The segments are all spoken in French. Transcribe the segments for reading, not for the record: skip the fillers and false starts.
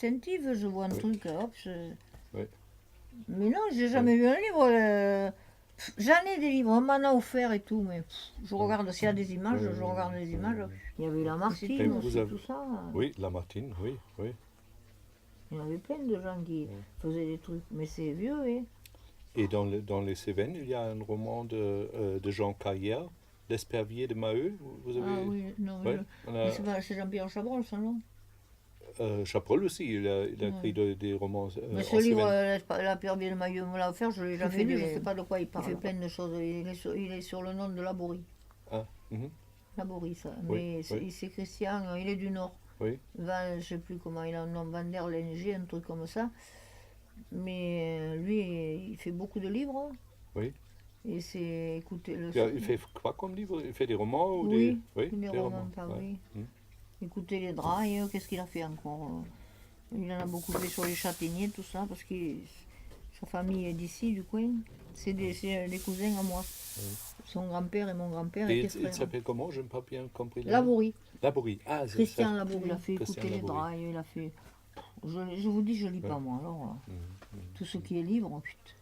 instinctive, je vois un Oui. truc, hop, Oui. mais non, j'ai jamais lu un livre. J'en ai des livres, on m'en a offert et tout, mais je regarde s'il y a des images, je regarde les images. Il y avait Lamartine Et vous aussi, avez- tout ça. Oui, Lamartine, oui, oui. Il y avait plein de gens qui faisaient des trucs, mais c'est vieux, hein. Et dans les Cévennes, il y a un roman de Jean Caillard, L'Espervier de Maheu. Vous Ah avez... oui, non, Ouais, on a, c'est Jean-Pierre Chabrol, ça, non? Chabrol aussi, il a Ouais. écrit des romans Mais ce en livre, Cévennes. La Pierre de Maillot me l'a offert, je l'ai jamais lu, je ne sais pas de quoi il parle. Il fait plein de choses, il est sur le nom de Laborie. Ah, mhm, Laborie, ça. oui, Mais oui, c'est Christian, il est du Nord. oui. Je ne sais plus comment il a un nom, Van der Lenge, un truc comme ça. Mais lui, il fait beaucoup de livres. Oui. Et c'est, écoutez, Il fait quoi comme livre? Il fait des romans ou oui, Oui, des des romans, romans. pas Ouais. oui. Mhm. Écoutez les drailles, qu'est-ce qu'il a fait encore? Il en a beaucoup fait sur les châtaigniers, tout ça, parce que sa famille est d'ici, du coin. C'est des cousins à moi. Son grand-père et mon grand-père Et étaient il frères. s'appelle comment? Je n'ai pas bien compris. Le nom. Laborie. Laborie. Ah, c'est Christian ça. Laborie, il a fait Christian écouter les Laborie. drailles, il a fait... Je vous dis, je lis pas, Ouais. moi, alors là. Mhm, mhm. Tout ce qui est livre, putain,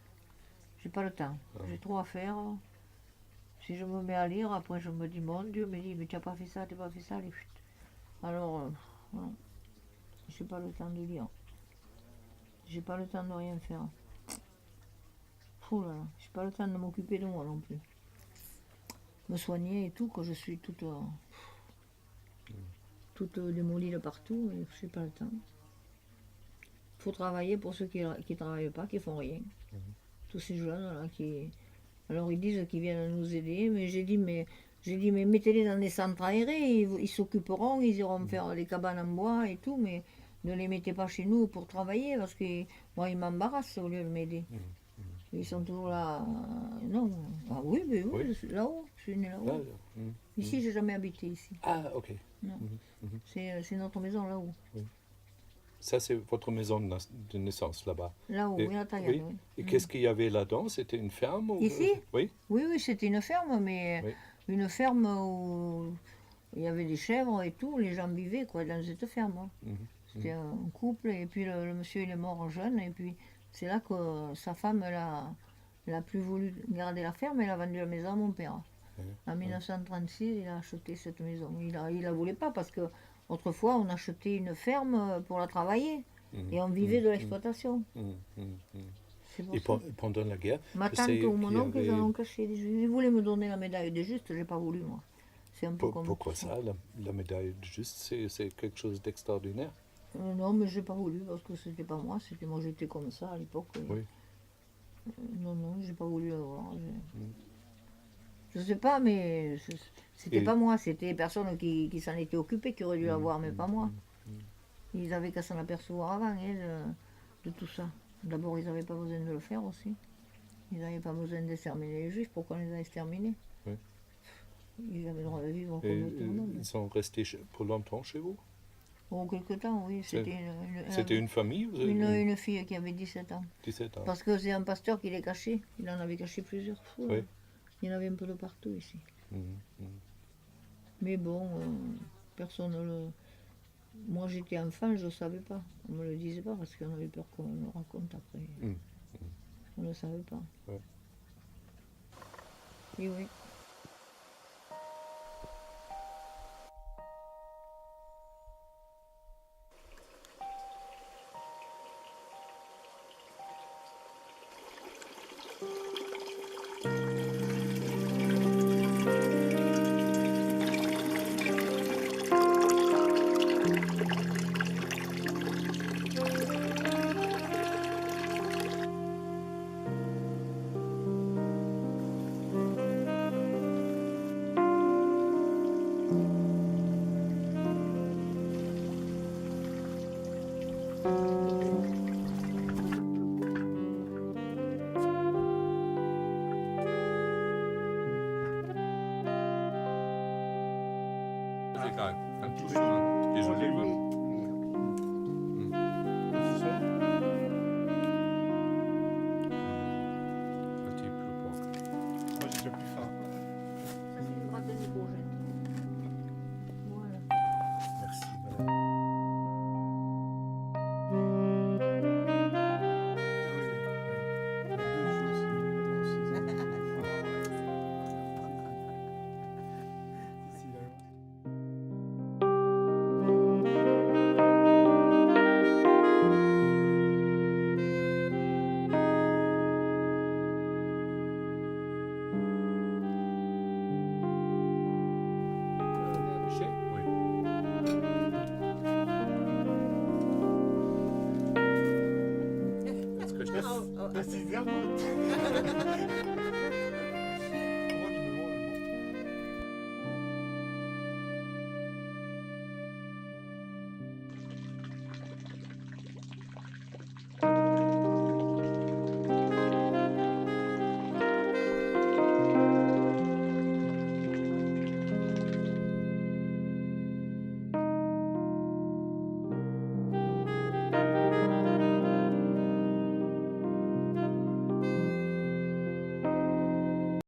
j'ai pas le temps. Ah. J'ai trop à faire. Si je me mets à lire, après je me dis, mon Dieu, mais tu n'as pas fait ça, tu n'as pas fait ça, les chutes. Alors, non, j'ai pas le temps de lire. J'ai pas le temps de rien faire. Fou là, là. J'ai pas le temps de m'occuper de moi non plus. Me soigner et tout, que je suis toute démolie de partout, et j'ai pas le temps. Faut travailler pour ceux qui travaillent pas, qui font rien. Tous ces jeunes là qui... Alors ils disent qu'ils viennent nous aider, mais j'ai dit mais mettez-les dans des centres aérés, ils s'occuperont, ils iront faire des cabanes en bois et tout, mais ne les mettez pas chez nous pour travailler parce que moi ils m'embarrassent au lieu de m'aider. Ils sont toujours là. Non. Ah oui, mais oui, Oui. je suis là-haut, je suis né là-haut. Ah, mhm. Ici, j'ai jamais habité ici. Ah, ok. Non. Mhm, mhm. C'est notre maison là-haut. Ça, c'est votre maison de naissance là-bas. Là-haut, Et- oui, à Taillade, oui. oui. Et qu'est-ce qu'il y avait là-dedans? C'était une ferme ou... Ici? Oui. Oui, oui, c'était une ferme, mais Oui. une ferme où il y avait des chèvres et tout, les gens vivaient quoi, dans cette ferme. Hein. Mhm, C'était un couple, et puis le monsieur il est mort jeune, et puis c'est là que sa femme elle a plus voulu garder la ferme, elle a vendu la maison à mon père. En 1936, il a acheté cette maison. Il la voulait pas parce que autrefois on achetait une ferme pour la travailler mhm, et on vivait mhm, de l'exploitation. mhm, mhm, mhm. C'est pour Et ça. pendant la guerre, Ma je tante sais ou mon qu'il y oncle, ils en avait... ont caché. Ils voulaient me donner la médaille de juste, j'ai pas voulu moi. C'est un peu comme Pourquoi tout ça? La médaille de juste, c'est quelque chose d'extraordinaire. Non, mais j'ai pas voulu parce que c'était pas moi, c'était moi j'étais comme ça à l'époque. Oui. Non, non, j'ai pas voulu l'avoir. Je sais pas, mais c'était Et- pas moi, c'était les personnes qui s'en étaient occupées qui auraient dû l'avoir, mais pas moi. Ils avaient qu'à s'en apercevoir avant de tout ça. D'abord, ils n'avaient pas besoin de le faire aussi. Ils n'avaient pas besoin d'exterminer les juifs, pourquoi on les a exterminés? Oui. Ils avaient le droit de vivre Et comme tout le monde. ils sont restés pour longtemps chez vous? Bon, quelque temps, oui. C'était une famille? Vous avez Une fille qui avait 17 ans. 17 ans. Parce que c'est un pasteur qui les cachait. Il en avait caché plusieurs fois. Oui. Il y en avait un peu de partout ici. Mhm, mhm. Mais bon, personne ne le... Moi, j'étais enfant, je ne savais pas. On ne me le disait pas parce qu'on avait peur qu'on me le raconte après. Mhm. On ne le savait pas. Ouais. Et oui. C'est égal. Kann touchen. Les olives. Petit plus porc. Moi j'ai déjà plus faim. Ça, c'est une gratte de courgettes. Voilà. Merci madame. Das ist sehr gut.